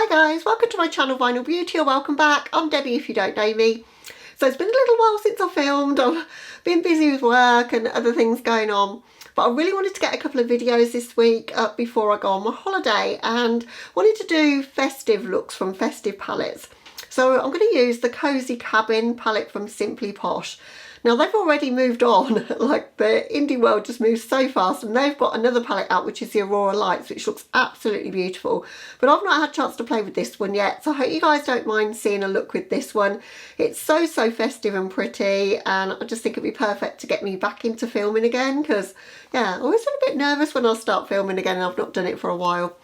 Hi guys, welcome to my channel Vinyl Beauty, or welcome back. I'm Debbie if you don't know me. So it's been a little while since I filmed. I've been busy with work and other things going on, but I really wanted to get a couple of videos this week before I go on my holiday, and wanted to do festive looks from Festive palettes. So I'm going to use the Cozy Cabin palette from Simply Posh. Now they've already moved on, like the indie world just moves so fast, and they've got another palette out which is the Aurora Lights, which looks absolutely beautiful. But I've not had a chance to play with this one yet, so I hope you guys don't mind seeing a look with this one. It's so festive and pretty, and I just think it'd be perfect to get me back into filming again, because yeah, I always feel a bit nervous when I start filming again and I've not done it for a while.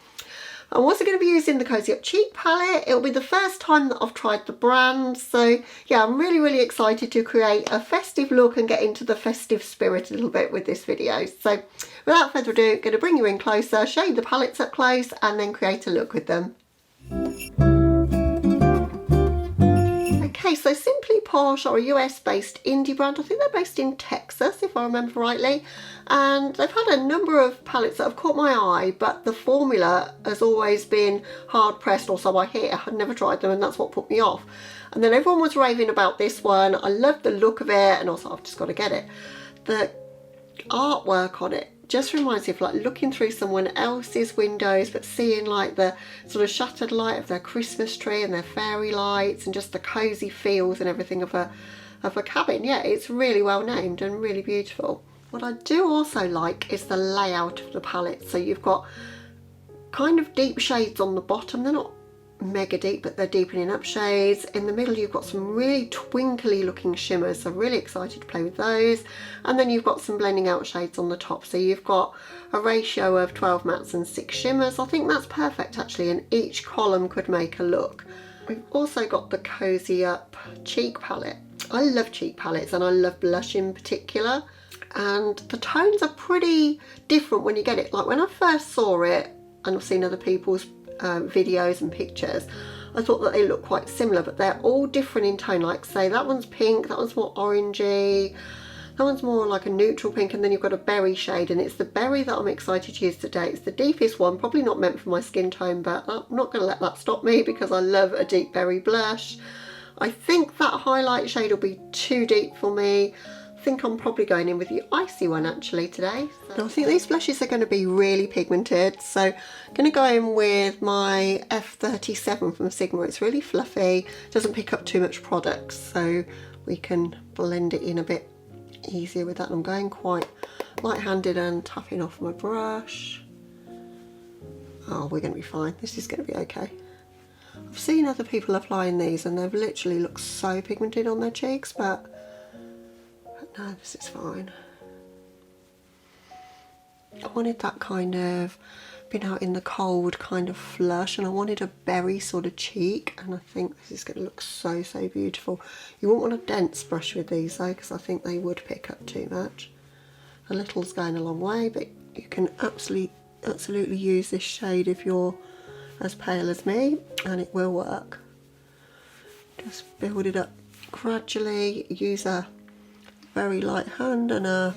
I'm also going to be using the Cozy Up Cheek palette. It'll be the first time that I've tried the brand. So yeah, I'm really excited to create a festive look and get into the festive spirit a little bit with this video. So without further ado, I'm going to bring you in closer, show you the palettes up close, and then create a look with them. Okay, so Simply Posh are a US based indie brand. I think they're based in Texas if I remember rightly, and they've had a number of palettes that have caught my eye, but the formula has always been hard pressed, or so I hear. I've never tried them and that's what put me off. And then everyone was raving about this one. I love the look of it, and also I've just got to get it. The artwork on it just reminds me of like looking through someone else's windows, but seeing like the sort of shattered light of their Christmas tree and their fairy lights, and just the cozy feels and everything of a cabin. Yeah, it's really well named and really beautiful. What I do also like is the layout of the palette. So you've got kind of deep shades on the bottom. They're not mega deep, but they're deepening up shades. In the middle you've got some really twinkly looking shimmers, so really excited to play with those. And then you've got some blending out shades on the top, so you've got a ratio of 12 mattes and 6 shimmers. I think that's perfect actually, and each column could make a look. We've also got the Cozy Up Cheek palette. I love cheek palettes, and I love blush in particular, and the tones are pretty different when you get it. Like when I first saw it, and I've seen other people's videos and pictures, I thought that they look quite similar, but they're all different in tone. Like say that one's pink, that one's more orangey, that one's more like a neutral pink, and then you've got a berry shade, and it's the berry that I'm excited to use today. It's the deepest one, probably not meant for my skin tone, but I'm not going to let that stop me because I love a deep berry blush. I think that highlight shade will be too deep for me. I think I'm probably going in with the icy one actually today. Now I think these blushes are going to be really pigmented, so I'm going to go in with my F37 from Sigma. It's really fluffy, doesn't pick up too much product, so we can blend it in a bit easier with that. I'm going quite light-handed and tapping off my brush. Oh, we're going to be fine. This is going to be okay. I've seen other people applying these and they've literally looked so pigmented on their cheeks, but no, this is fine. I wanted that kind of been out in the cold kind of flush, and I wanted a berry sort of cheek, and I think this is going to look so beautiful. You won't want a dense brush with these though, because I think they would pick up too much. A little's going a long way, but you can absolutely use this shade if you're as pale as me, and it will work. Just build it up gradually, use a very light hand and a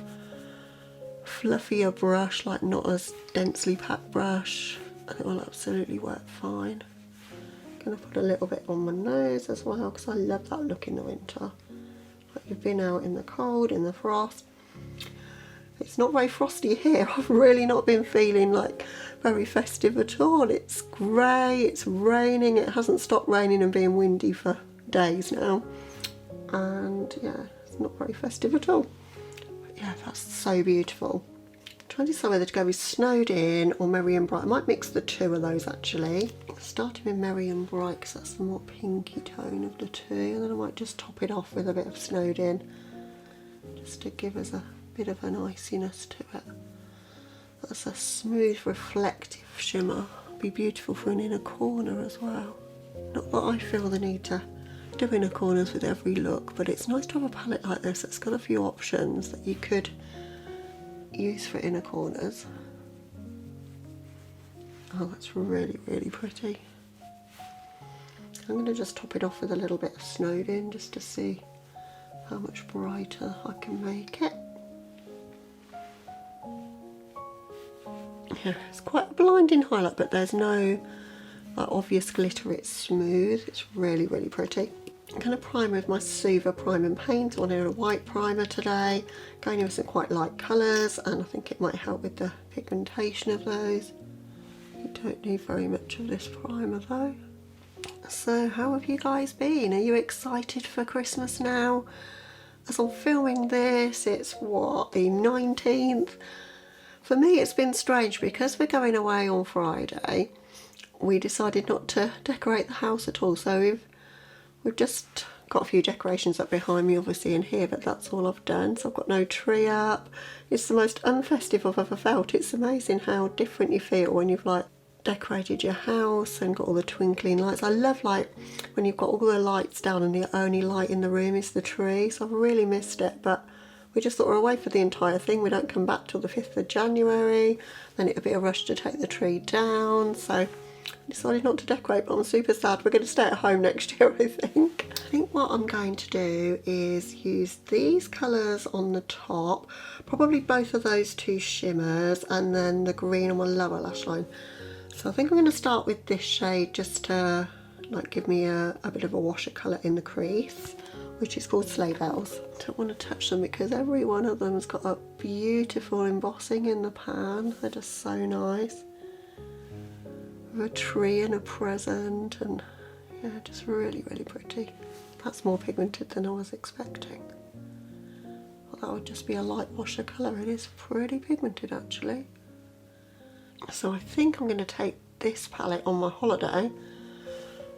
fluffier brush, like not as densely packed brush, and it will absolutely work fine. I'm going to put a little bit on my nose as well, because I love that look in the winter. Like you've been out in the cold, in the frost. It's not very frosty here. I've really not been feeling like very festive at all. It's grey, it's raining, it hasn't stopped raining and being windy for days now, and yeah, not very festive at all. But yeah, that's so beautiful. I'm trying to decide whether to go with Snowed In or Merry and Bright. I might mix the two of those actually. Starting with Merry and Bright because that's the more pinky tone of the two, and then I might just top it off with a bit of Snowed In just to give us a bit of an iciness to it. That's a smooth reflective shimmer. Be beautiful for an inner corner as well. Not that I feel the need to do inner corners with every look, but it's nice to have a palette like this that's got a few options that you could use for inner corners. Oh, that's really pretty. I'm going to just top it off with a little bit of Snowed In just to see how much brighter I can make it. Yeah, it's quite a blinding highlight, but there's no that obvious glitter, it's smooth. It's really, really pretty. I'm going to prime with my Suva Prime and Paint. I wanted a white primer today, going in with some quite light colours, and I think it might help with the pigmentation of those. You don't need very much of this primer though. So how have you guys been? Are you excited for Christmas now? As I'm filming this, it's what, the 19th? For me it's been strange because we're going away on Friday. We decided not to decorate the house at all, so we've just got a few decorations up behind me obviously in here, but that's all I've done. So I've got no tree up. It's the most unfestive I've ever felt. It's amazing how different you feel when you've like decorated your house and got all the twinkling lights. I love like when you've got all the lights down and the only light in the room is the tree, so I've really missed it. But we just thought we're away for the entire thing. We don't come back till the 5th of January, then it'll be a rush to take the tree down, so I decided not to decorate, but I'm super sad. We're going to stay at home next year, I think. I think what I'm going to do is use these colours on the top, probably both of those two shimmers, and then the green on my lower lash line. So I think I'm going to start with this shade just to like give me a bit of a wash of colour in the crease, which is called Slate. I don't want to touch them because every one of them has got a beautiful embossing in the pan. They're just so nice. With a tree and a present, and yeah, just really, really pretty. That's more pigmented than I was expecting. Well, that would just be a light wash of colour. It is pretty pigmented actually. So I think I'm going to take this palette on my holiday,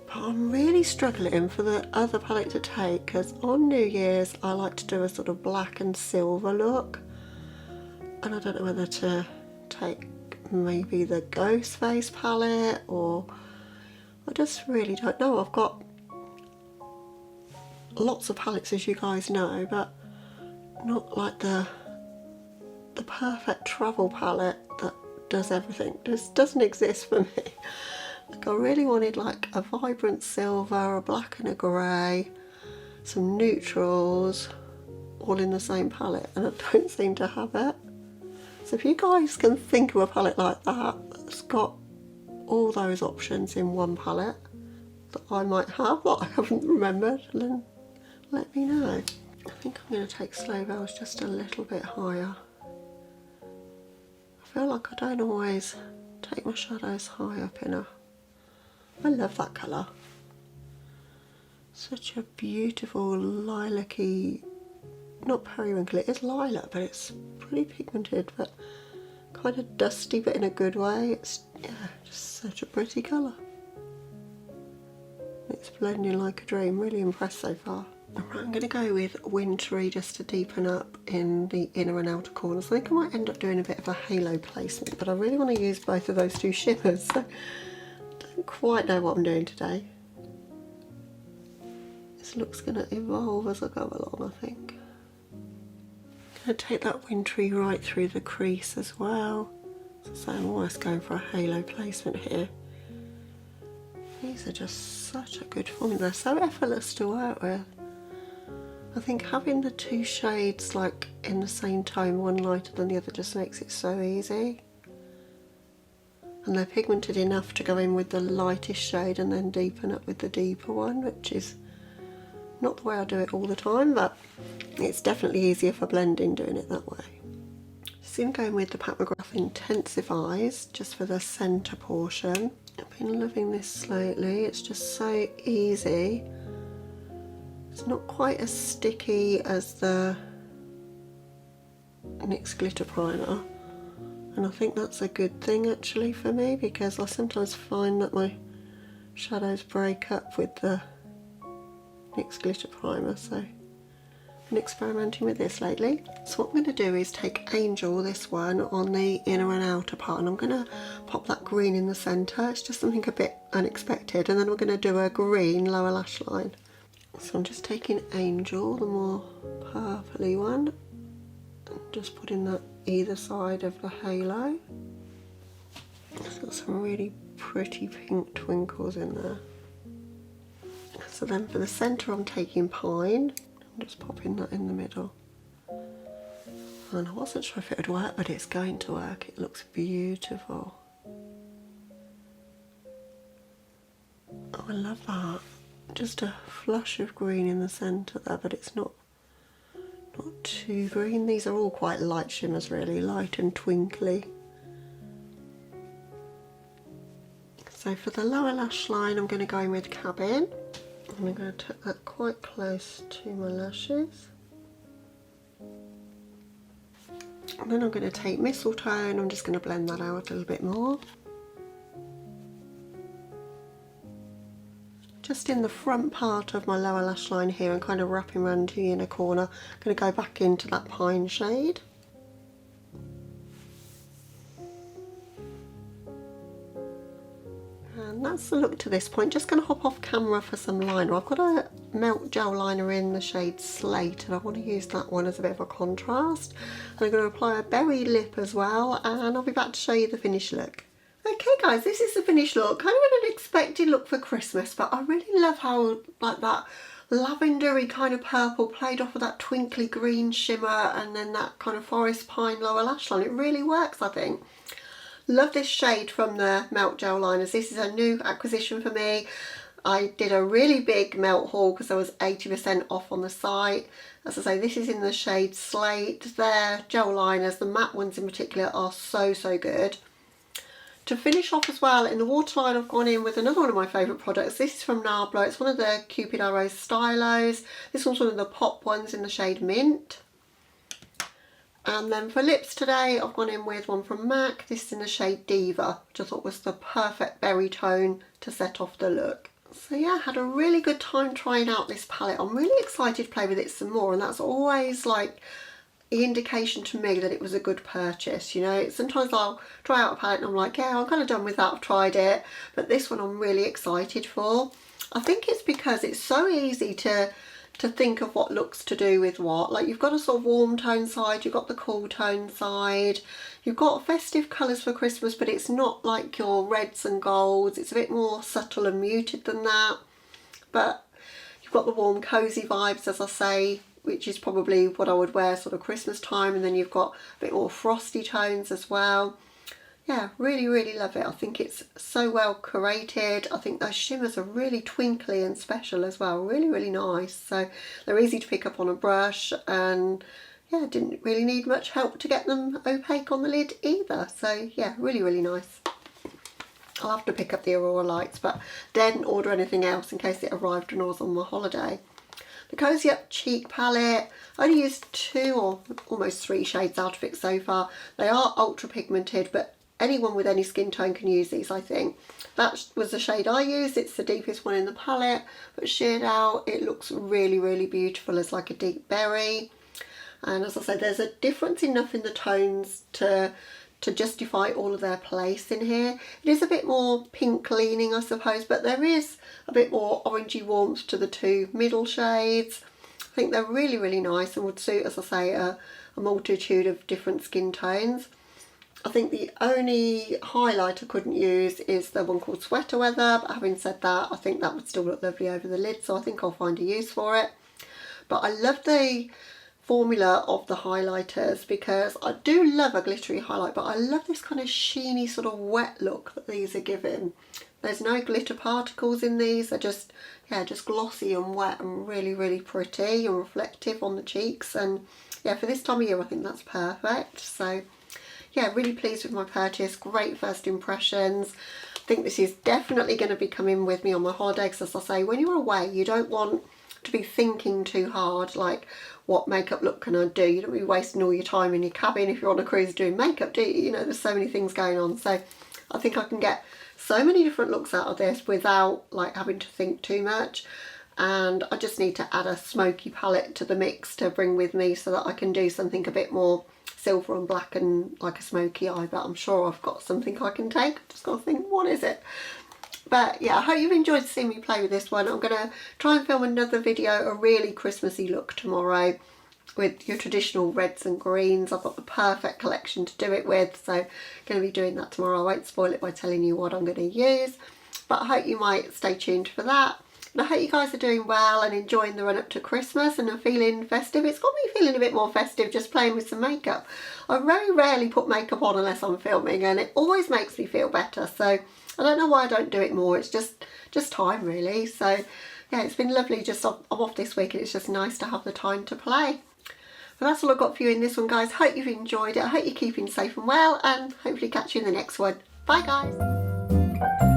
but I'm really struggling for the other palette to take because on New Year's I like to do a sort of black and silver look, and I don't know whether to take maybe the Ghost Face palette, or I just really don't know. I've got lots of palettes as you guys know, but not like the perfect travel palette that does everything. Just doesn't exist for me. Like I really wanted like a vibrant silver, a black and a grey, some neutrals, all in the same palette, and I don't seem to have it. So if you guys can think of a palette like that that's got all those options in one palette that I might have that I haven't remembered, then let me know. I think I'm going to take Slow Bells just a little bit higher. I feel like I don't always take my shadows high up enough. I love that colour. Such a beautiful lilac-y, not periwinkle, it is lilac, but it's pretty pigmented, but kind of dusty, but in a good way. It's, yeah, just such a pretty colour. It's blending like a dream. Really impressed so far. Alright, I'm going to go with Wintry just to deepen up in the inner and outer corners. I think I might end up doing a bit of a halo placement, but I really want to use both of those two shimmers, so I don't quite know what I'm doing today. This look's going to evolve as I go along, I think. I'm going to take that Wintry right through the crease as well. So I'm almost going for a halo placement here. These are just such a good formula. They're so effortless to work with. I think having the two shades like in the same tone, one lighter than the other, just makes it so easy. And they're pigmented enough to go in with the lightest shade and then deepen up with the deeper one, which is not the way I do it all the time, but it's definitely easier for blending doing it that way. So I'm going with the McGrath IntensifEYES just for the centre portion. I've been loving this lately. It's just so easy. It's not quite as sticky as the NYX glitter primer, and I think that's a good thing actually for me, because I sometimes find that my shadows break up with the NYX glitter primer, so I've been experimenting with this lately. So what I'm going to do is take Angel, this one, on the inner and outer part, and I'm going to pop that green in the centre. It's just something a bit unexpected, and then we're going to do a green lower lash line. So I'm just taking Angel, the more purpley one, and just putting that either side of the halo. It's got some really pretty pink twinkles in there. So then for the centre I'm taking Pine. I'm just popping that in the middle. And I wasn't sure if it would work, but it's going to work. It looks beautiful. I love that. Just a flush of green in the centre there, but it's not too green. These are all quite light shimmers really, light and twinkly. So for the lower lash line I'm going to go in with Cabin. And I'm going to take that quite close to my lashes. And then I'm going to take Mistletoe and I'm just going to blend that out a little bit more. Just in the front part of my lower lash line here and kind of wrapping around the inner corner, I'm going to go back into that pine shade. And that's the look to this point. Just going to hop off camera for some liner. I've got a Melt Gel liner in the shade Slate and I want to use that one as a bit of a contrast. And I'm going to apply a berry lip as well, and I'll be back to show you the finished look. Okay guys, this is the finished look. Kind of an unexpected look for Christmas, but I really love how like that lavendery kind of purple played off of that twinkly green shimmer and then that kind of forest pine lower lash line. It really works, I think. Love this shade from the Melt Gel liners. This is a new acquisition for me. I did a really big melt haul because there was 80% off on the site. As I say, this is in the shade Slate. Their gel liners, the matte ones in particular, are so good. To finish off as well, in the waterline I've gone in with another one of my favourite products. This is from Nabla. It's one of the Cupid Arrows stylos. This one's one of the pop ones in the shade Mint. And then for lips today, I've gone in with one from MAC. This is in the shade Diva, which I thought was the perfect berry tone to set off the look. So yeah, had a really good time trying out this palette. I'm really excited to play with it some more, and that's always like the indication to me that it was a good purchase. You know, sometimes I'll try out a palette and I'm like, yeah, I'm kind of done with that, I've tried it, but this one I'm really excited for. I think it's because it's so easy to think of what looks to do with what. Like, you've got a sort of warm tone side, you've got the cool tone side, you've got festive colours for Christmas, but it's not like your reds and golds, it's a bit more subtle and muted than that. But you've got the warm cosy vibes, as I say, which is probably what I would wear sort of Christmas time, and then you've got a bit more frosty tones as well. Yeah, really love it. I think it's so well curated. I think those shimmers are really twinkly and special as well. Really nice. So they're easy to pick up on a brush, and yeah, didn't really need much help to get them opaque on the lid either. So yeah, really nice. I'll have to pick up the Aurora Lights, but didn't order anything else in case it arrived when I was on my holiday. The Cozy Up Cheek palette, I only used 2 or almost 3 shades out of it so far. They are ultra pigmented, but anyone with any skin tone can use these, I think. That was the shade I used. It's the deepest one in the palette, but sheared out, it looks really beautiful as like a deep berry. And as I said, there's a difference enough in the tones to justify all of their place in here. It is a bit more pink leaning, I suppose, but there is a bit more orangey warmth to the 2 middle shades. I think they're really nice and would suit, as I say, a multitude of different skin tones. I think the only highlight I couldn't use is the one called Sweater Weather, but having said that, I think that would still look lovely over the lid, so I think I'll find a use for it. But I love the formula of the highlighters because I do love a glittery highlight, but I love this kind of sheeny sort of wet look that these are giving. There's no glitter particles in these, they're just, yeah, just glossy and wet and really pretty and reflective on the cheeks. And yeah, for this time of year I think that's perfect. So yeah, really pleased with my purchase. Great first impressions. I think this is definitely going to be coming with me on my holiday, because as I say, when you're away you don't want to be thinking too hard like, what makeup look can I do? You don't be wasting all your time in your cabin if you're on a cruise doing makeup, do you? You know, there's so many things going on. So I think I can get so many different looks out of this without like having to think too much. And I just need to add a smoky palette to the mix to bring with me so that I can do something a bit more silver and black and like a smoky eye. But I'm sure I've got something I can take. I've just got to think, what is it? But yeah, I hope you've enjoyed seeing me play with this one. I'm going to try and film another video, a really Christmassy look tomorrow with your traditional reds and greens. I've got the perfect collection to do it with, so I'm going to be doing that tomorrow. I won't spoil it by telling you what I'm going to use, but I hope you might stay tuned for that. And I hope you guys are doing well and enjoying the run up to Christmas and are feeling festive. It's got me feeling a bit more festive just playing with some makeup. I very rarely put makeup on unless I'm filming, and it always makes me feel better. So I don't know why I don't do it more. It's just time really. So yeah, it's been lovely. I'm off this week and it's just nice to have the time to play. But that's all I've got for you in this one, guys. Hope you've enjoyed it. I hope you're keeping safe and well, and hopefully catch you in the next one. Bye guys.